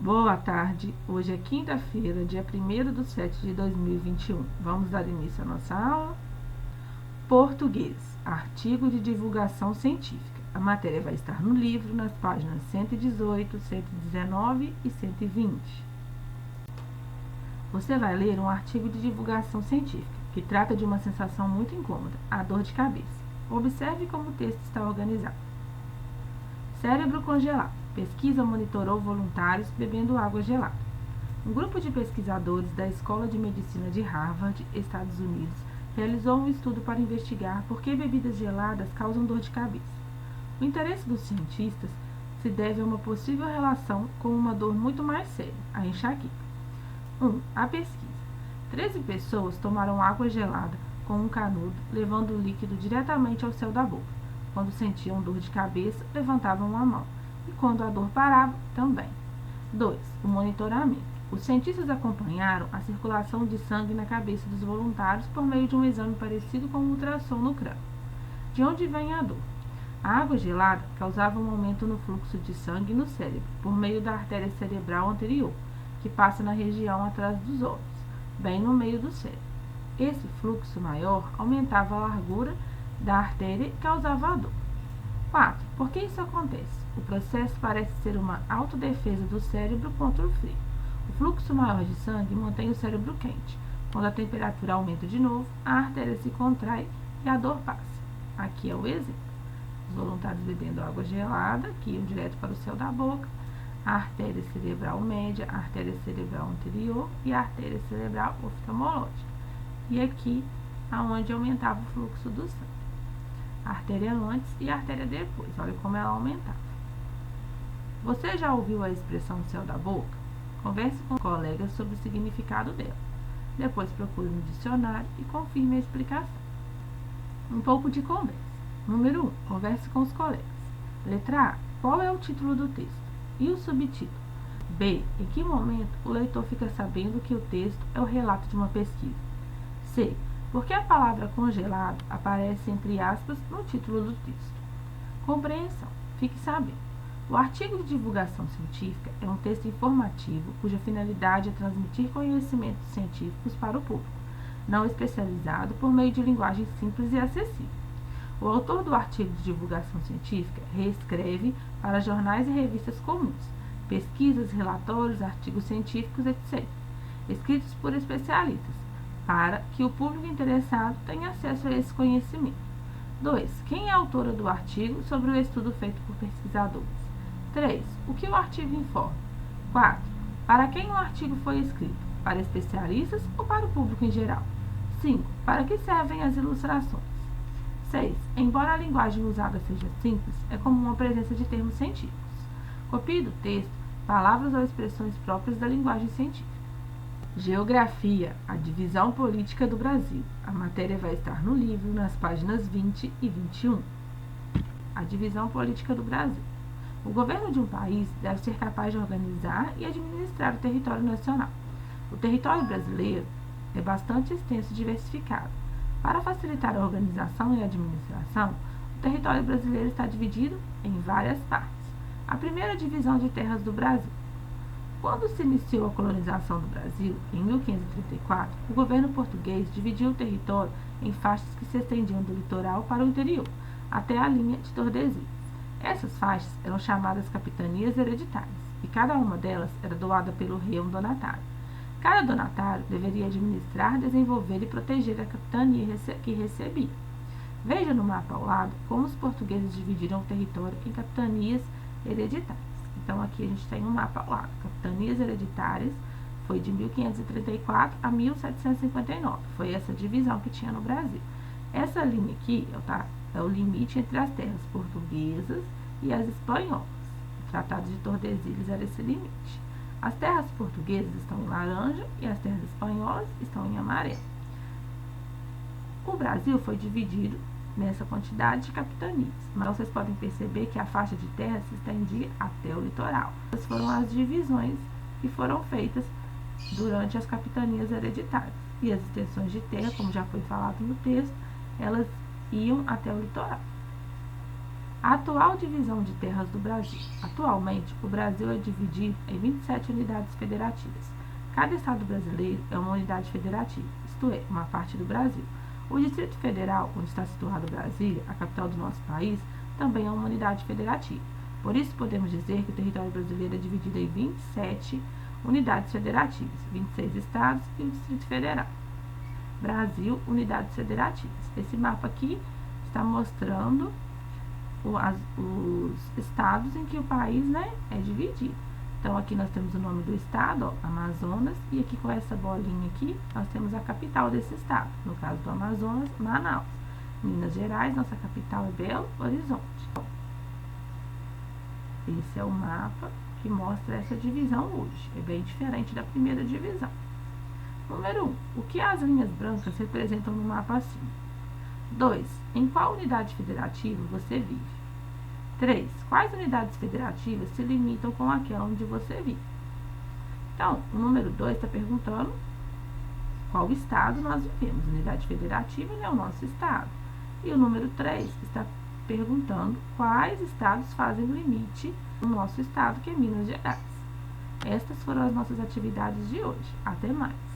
Boa tarde, hoje é quinta-feira, dia 1º/7/2021. Vamos dar início à nossa aula. Português, artigo de divulgação científica. A matéria vai estar no livro, nas páginas 118, 119 e 120. Você vai ler um artigo de divulgação científica, que trata de uma sensação muito incômoda, a dor de cabeça. Observe como o texto está organizado. Cérebro congelado. Pesquisa monitorou voluntários bebendo água gelada. Um grupo de pesquisadores da Escola de Medicina de Harvard, Estados Unidos, realizou um estudo para investigar por que bebidas geladas causam dor de cabeça. O interesse dos cientistas se deve a uma possível relação com uma dor muito mais séria, a enxaqueca. 1. A pesquisa. 13 pessoas tomaram água gelada com um canudo, levando o líquido diretamente ao céu da boca. Quando sentiam dor de cabeça, levantavam a mão. E quando a dor parava, também. 2. O monitoramento. Os cientistas acompanharam a circulação de sangue na cabeça dos voluntários por meio de um exame parecido com um ultrassom no crânio. De onde vem a dor? A água gelada causava um aumento no fluxo de sangue no cérebro, por meio da artéria cerebral anterior, que passa na região atrás dos olhos, bem no meio do cérebro. Esse fluxo maior aumentava a largura da artéria e causava a dor. 4. Por que isso acontece? O processo parece ser uma autodefesa do cérebro contra o frio. O fluxo maior de sangue mantém o cérebro quente. Quando a temperatura aumenta de novo, a artéria se contrai e a dor passa. Aqui é o exemplo. Os voluntários bebendo água gelada, que iam direto para o céu da boca, a artéria cerebral média, a artéria cerebral anterior e a artéria cerebral oftalmológica. E aqui, aonde aumentava o fluxo do sangue. A artéria antes e a artéria depois. Olha como ela aumentava. Você já ouviu a expressão céu da boca? Converse com colegas sobre o significado dela. Depois procure no dicionário e confirme a explicação. Um pouco de conversa. Número 1. Converse com os colegas. Letra A. Qual é o título do texto? E o subtítulo? B. Em que momento o leitor fica sabendo que o texto é o relato de uma pesquisa? C. Por que a palavra congelado aparece entre aspas no título do texto? Compreensão. Fique sabendo. O artigo de divulgação científica é um texto informativo cuja finalidade é transmitir conhecimentos científicos para o público, não especializado, por meio de linguagem simples e acessível. O autor do artigo de divulgação científica reescreve para jornais e revistas comuns, pesquisas, relatórios, artigos científicos, etc., escritos por especialistas, para que o público interessado tenha acesso a esse conhecimento. 2. Quem é a autora do artigo sobre o estudo feito por pesquisadores? 3. O que o artigo informa? 4. Para quem o artigo foi escrito? Para especialistas ou para o público em geral? 5. Para que servem as ilustrações? 6. Embora a linguagem usada seja simples, é comum a presença de termos científicos. Copie do texto palavras ou expressões próprias da linguagem científica. Geografia, a divisão política do Brasil. A matéria vai estar no livro, nas páginas 20 e 21. A divisão política do Brasil. O governo de um país deve ser capaz de organizar e administrar o território nacional. O território brasileiro é bastante extenso e diversificado. Para facilitar a organização e a administração, o território brasileiro está dividido em várias partes. A primeira divisão de terras do Brasil. Quando se iniciou a colonização do Brasil, em 1534, o governo português dividiu o território em faixas que se estendiam do litoral para o interior, até a linha de Tordesilhas. Essas faixas eram chamadas capitanias hereditárias, e cada uma delas era doada pelo rei a um donatário. Cada donatário deveria administrar, desenvolver e proteger a capitania que recebia. Veja no mapa ao lado como os portugueses dividiram o território em capitanias hereditárias. Então, aqui a gente tem um mapa ao lado. Capitanias hereditárias foi de 1534 a 1759. Foi essa divisão que tinha no Brasil. Essa linha aqui é o limite entre as terras portuguesas e as espanholas. O Tratado de Tordesilhas era esse limite. As terras portuguesas estão em laranja e as terras espanholas estão em amarelo. O Brasil foi dividido nessa quantidade de capitanias, mas vocês podem perceber que a faixa de terra se estendia até o litoral. Essas foram as divisões que foram feitas durante as capitanias hereditárias. E as extensões de terra, como já foi falado no texto, elas iam até o litoral. A atual divisão de terras do Brasil. Atualmente, o Brasil é dividido em 27 unidades federativas. Cada estado brasileiro é uma unidade federativa, isto é, uma parte do Brasil. O Distrito Federal, onde está situado Brasília, a capital do nosso país, também é uma unidade federativa. Por isso, podemos dizer que o território brasileiro é dividido em 27 unidades federativas, 26 estados e o Distrito Federal. Brasil, unidades federativas. Esse mapa aqui está mostrando os estados em que o país, é dividido. Então, aqui nós temos o nome do estado, Amazonas, e aqui com essa bolinha aqui, nós temos a capital desse estado. No caso do Amazonas, Manaus. Minas Gerais, nossa capital é Belo Horizonte. Esse é o mapa que mostra essa divisão hoje. É bem diferente da primeira divisão. Número 1. O que as linhas brancas representam no mapa acima? 2. Em qual unidade federativa você vive? 3. Quais unidades federativas se limitam com aquela onde você vive? Então, o número 2 está perguntando qual estado nós vivemos. Unidade federativa é o nosso estado. E o número 3 está perguntando quais estados fazem limite no nosso estado, que é Minas Gerais. Estas foram as nossas atividades de hoje. Até mais!